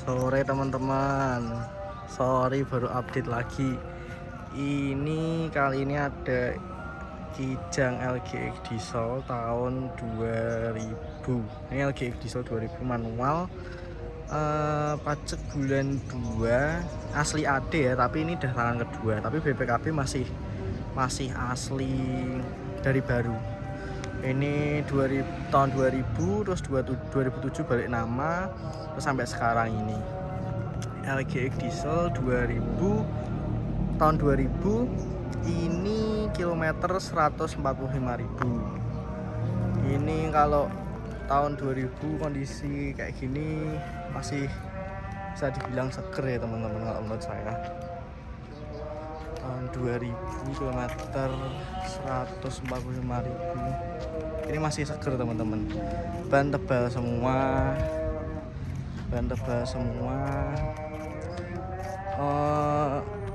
Sore teman-teman, sorry baru update lagi. Ini kali ini ada Kijang LGX diesel tahun 2000. Ini LGX diesel 2000 manual, pajak bulan 2, asli AD ya, tapi ini udah tangan kedua. Tapi BPKB masih asli dari baru. Ini tahun 2000, terus 2007 balik nama, terus sampai sekarang ini LGX diesel 2000 tahun 2000. Ini kilometer 145.000. Ini kalau tahun 2000 kondisi kayak gini masih bisa dibilang seger ya teman-teman, kalau menurut saya. Tahun 2000 kilometer 145.000 ini masih seger teman-teman. Ban tebal semua,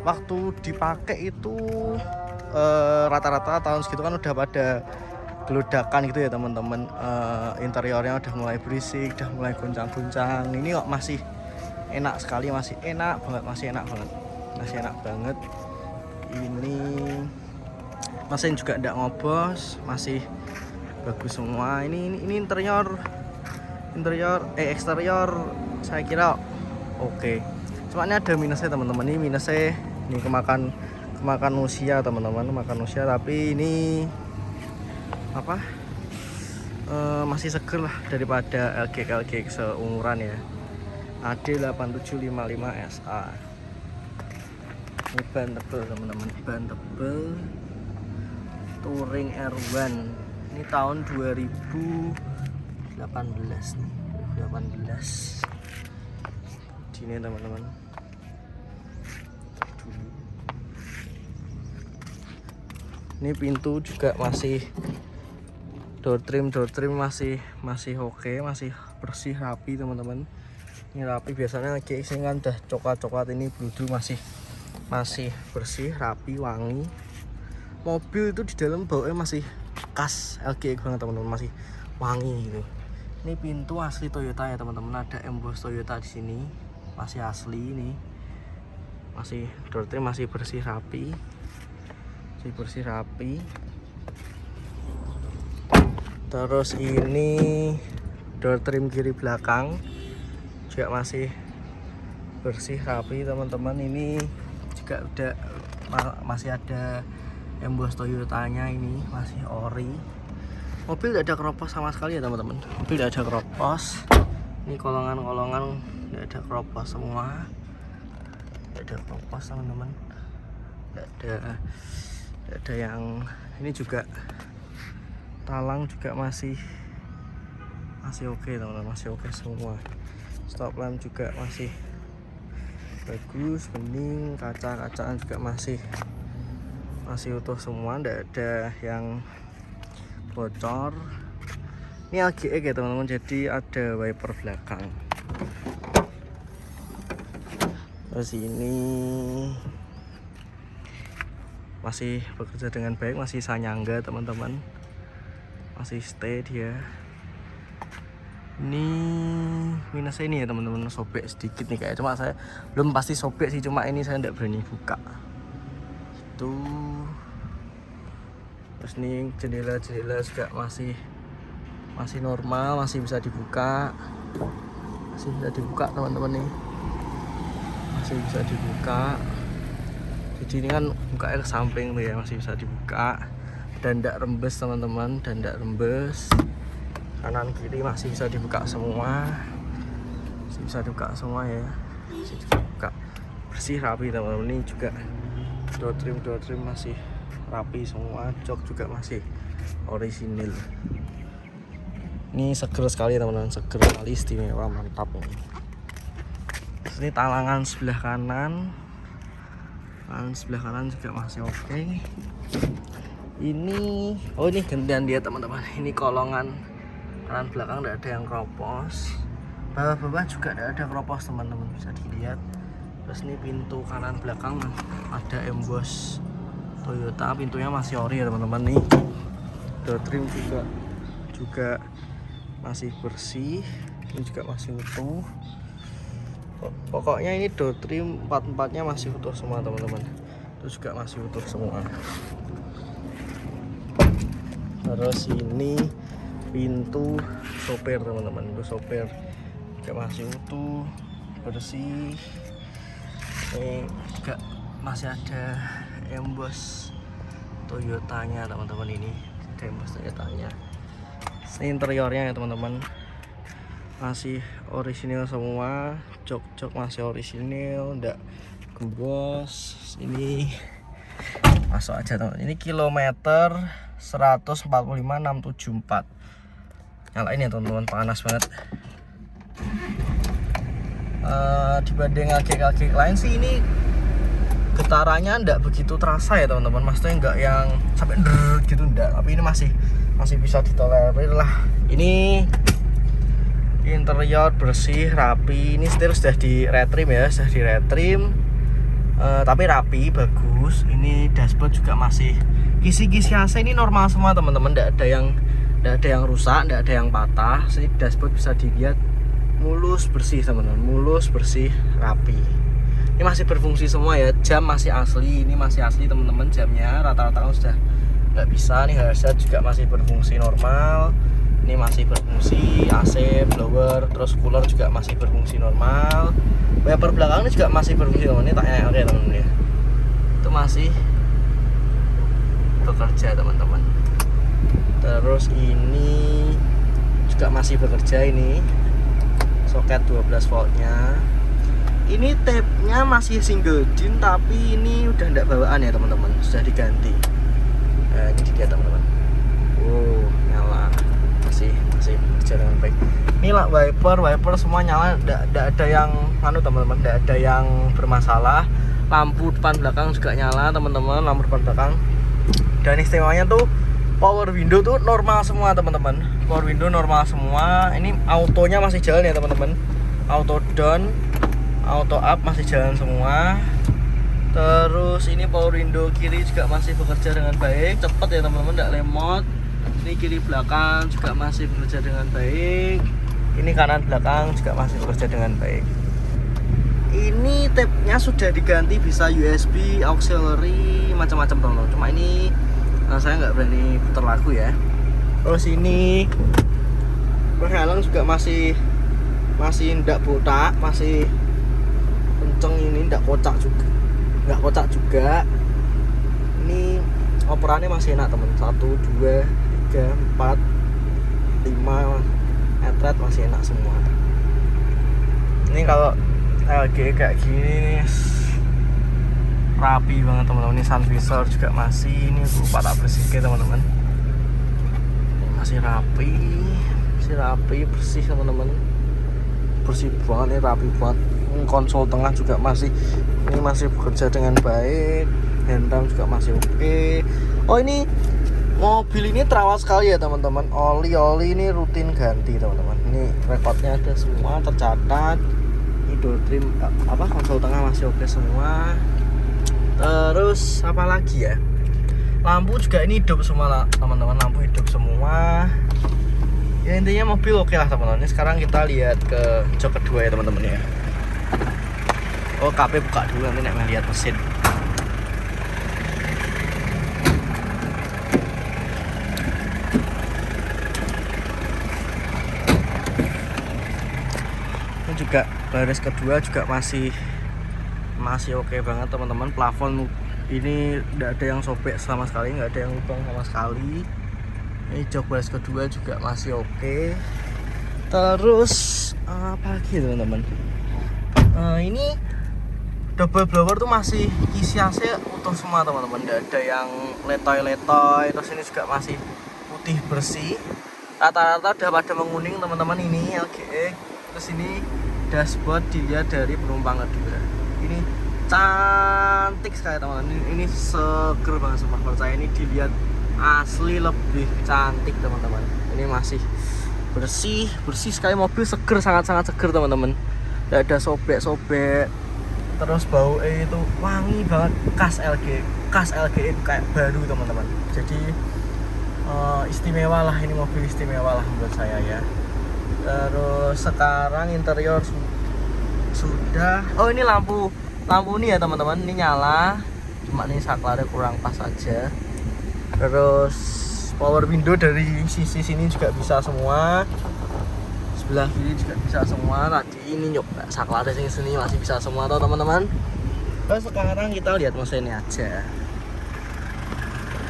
waktu dipakai itu rata-rata tahun segitu kan udah pada geludakan gitu ya teman-teman. Interiornya udah mulai berisik, udah mulai goncang-goncang. Ini kok masih enak sekali, masih enak banget. Ini mesin juga tidak ngobos, masih bagus semua. Ini eksterior saya kira oke. Cuma ini ada minusnya teman-teman. Ini minusnya ini kemakan usia teman-teman, tapi ini masih seger lah daripada LGX seumuran ya. AD8755 SA. Ini ban tebel teman-teman, ban tebel Touring R1. Ini tahun 2018 nih, 2018. Sini teman-teman. Ini pintu juga masih door trim masih oke, masih bersih rapi teman-teman. Ini rapi, biasanya LGX ini kan udah coklat-coklat, ini blue masih bersih, rapi, wangi. Mobil itu di dalam baunya masih khas LGX banget teman-teman, masih wangi gitu. Ini pintu asli Toyota ya teman-teman, ada emboss Toyota di sini, masih asli. Ini masih door trim masih bersih rapi, Terus ini door trim kiri belakang juga masih bersih rapi teman-teman. Ini juga udah masih ada emboss Toyotanya, ini masih ori. Mobil tidak ada keropos sama sekali ya teman-teman, mobil tidak ada keropos. Ini kolongan tidak ada keropos semua, tidak ada keropos teman-teman, tidak ada yang ini. Juga talang juga masih oke teman-teman, masih oke semua. Stop lamp juga masih bagus, bening. Kaca-kacaan juga masih utuh semua, tidak ada yang bocor. Ini LGX ya teman-teman, jadi ada wiper belakang. Terus ini masih bekerja dengan baik, masih sanyangga teman-teman, masih stay dia. Ini minusnya ini ya teman-teman, sobek sedikit nih kayak, cuma saya belum pasti sobek sih, cuma ini saya tidak berani buka itu. Terus nih jendela juga masih normal, masih bisa dibuka, teman-teman. Nih masih bisa dibuka, jadi ini kan bukanya ke samping tuh ya, masih bisa dibuka dan tidak rembes teman-teman, kanan kiri masih bisa dibuka semua, ya, masih dibuka bersih rapi teman-teman. Ini juga door trim masih rapi semua, jok juga masih orisinil. Ini seger sekali teman-teman, istimewa, mantap ini. Ini talangan sebelah kanan juga masih oke. Ini gantian dia teman-teman. Ini kolongan kanan belakang tidak ada yang keropos, bawah juga tidak ada keropos teman-teman, bisa dilihat. Terus ini pintu kanan belakang ada emboss Toyota, pintunya masih ori ya teman-teman. Nih door trim juga masih bersih, ini juga masih utuh. Pokoknya ini door trim 4-4-nya masih utuh semua teman-teman. Itu juga masih utuh semua. Terus ini pintu sopir teman-teman, pintu sopir juga masih utuh, bersih. Ini juga masih ada embos Toyotanya teman-teman, ini ada embos Toyotanya. Ini interiornya ya teman-teman, masih orisinil semua, jok-jok masih orisinil, enggak gembos. Ini masuk aja teman, ini kilometer 145.674. Nyalain ya teman-teman, panas banget. Dibanding AG-AG lain sih ini getarannya enggak begitu terasa ya teman-teman, maksudnya enggak yang sampai gitu enggak, tapi ini masih bisa ditolerir lah. Ini interior bersih, rapi. Ini setir sudah di retrim ya, sudah di retrim, tapi rapi, bagus. Ini dashboard juga masih, kisi-kisi AC ini normal semua teman-teman, enggak ada yang rusak, enggak ada yang patah. Sini dashboard bisa dilihat mulus, bersih teman-teman, mulus, bersih, rapi. Ini masih berfungsi semua ya. Jam masih asli, ini masih asli teman-teman, jamnya rata-rata kan sudah nggak bisa. Nih harusnya juga masih berfungsi normal. Ini masih berfungsi AC, blower, terus cooler juga masih berfungsi normal. Wiper belakang ini juga masih berfungsi teman-teman. Ini tak enak ya teman-teman ya, itu masih bekerja teman-teman. Terus ini juga masih bekerja, ini soket 12 voltnya. Ini tape-nya masih single din, tapi ini udah enggak bawaan ya teman-teman, sudah diganti. Nah, ini dilihat teman-teman. Nyala. Masih berjalan dengan baik. Ini lah wiper semua nyala, enggak ada yang teman-teman, enggak ada yang bermasalah. Lampu depan belakang juga nyala teman-teman, lampu depan belakang. Dan istimewanya tuh power window tuh normal semua teman-teman. Power window normal semua. Ini autonya masih jalan ya teman-teman. Auto down, auto up masih jalan semua. Terus ini power window kiri juga masih bekerja dengan baik, cepat ya teman-teman, tidak lemot. Ini kiri belakang juga masih bekerja dengan baik. Ini kanan belakang juga masih bekerja dengan baik. Ini tape-nya sudah diganti, bisa USB, auxiliary, macam-macam teman-teman. Cuma ini saya nggak berani putar lagu ya. Terus ini helm juga masih ndak botak, masih kenceng, ini ndak kocak juga, ini operannya masih enak temen. 1, 2, 3, 4, 5 etret masih enak semua. Ini kalau LG kayak gini rapi banget teman-teman. Ini sun visor juga masih, ini lupa tak bersihkan teman-teman. Masih rapi, bersih teman-teman, bersih banget, ini rapi banget. Konsol tengah juga masih bekerja dengan baik, handram juga masih oke. Oh, ini mobil ini terawat sekali ya teman-teman. Oli ini rutin ganti teman-teman. Ini rekodnya ada semua tercatat. Ini door trim, konsol tengah masih oke semua. Terus apa lagi ya, lampu juga ini hidup semua teman-teman, lampu hidup semua ya. Intinya mobil oke lah teman-teman. Sekarang kita lihat ke jok kedua ya teman-teman ya. KP buka dulu, nanti nek lihat mesin. Ini juga baris kedua juga masih oke banget teman-teman. Plafon ini tidak ada yang sobek sama sekali, nggak ada yang lubang sama sekali. Ini jok baris kedua juga masih oke. Terus apa lagi teman-teman, ini double blower tuh masih isi AC utuh semua teman-teman, nggak ada yang letoy-letoy. Terus ini juga masih putih bersih, rata-rata udah pada menguning teman-teman. Ini LGE. Terus ini dashboard dilihat dari penumpang kedua, ini cantik sekali teman-teman. Ini seger banget sumpah, percaya ini dilihat asli lebih cantik teman-teman. Ini masih bersih sekali, mobil seger, sangat seger teman-teman, tidak ada sobek. Terus bau itu wangi banget, khas LG itu kayak baru teman-teman. Jadi istimewa lah, ini mobil istimewa. istimewa lah buat saya ya. Terus sekarang interior sudah. Oh ini lampu ini ya teman-teman, ini nyala, cuma ini saklarnya kurang pas aja. Terus power window dari sisi sini juga bisa semua, sebelah kiri juga bisa semua. Tadi ini nyoba saklarnya sini masih bisa semua toh teman-teman. Terus sekarang kita lihat mesinnya aja.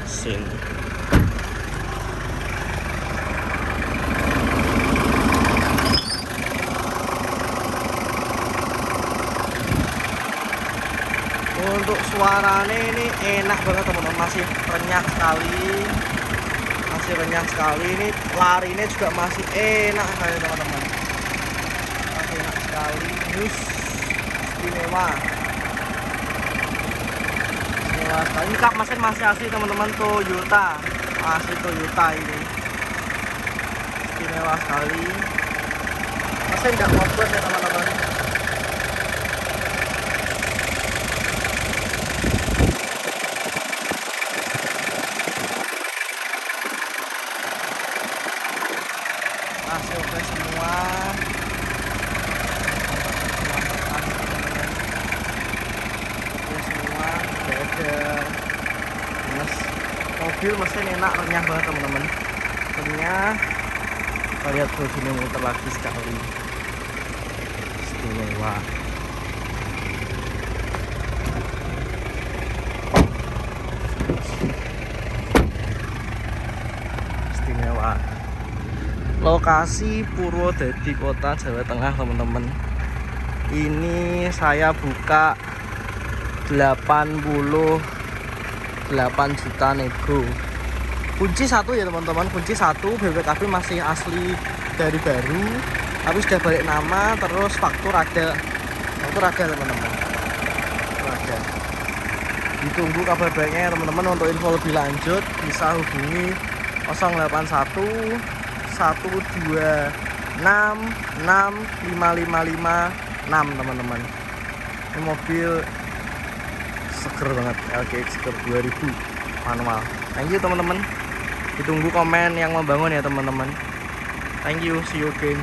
Sini untuk suaranya ini enak banget teman-teman, masih renyah sekali, ini larinya juga masih enak sekali teman-teman, masih enak sekali, istimewa sekali. Ini kap mesin masih asli teman-teman, Toyota, asli Toyota ini, istimewa sekali. Mesin nggak ngobos ya teman-teman. Masih oke semua. Oke semua, beda. Mobil mesin enak, renyah banget teman-teman. Renyah. Kita lihat bodinya muter lagi sekali. Istimewa. Istimewa. Lokasi Purwodadi, Kota Jawa Tengah teman-teman. Ini saya buka 88 juta nego. Kunci satu ya teman-teman, kunci satu, BPKB masih asli dari baru, tapi sudah balik nama. Terus faktur ada teman-teman, ada. Ditunggu kabar baiknya ya teman-teman. Untuk info lebih lanjut bisa hubungi 081 126 65556 teman-teman. Ini mobil seger banget, LX Seger 2000 manual. Thank you teman-teman. Ditunggu komen yang membangun ya teman-teman. Thank you, see you again.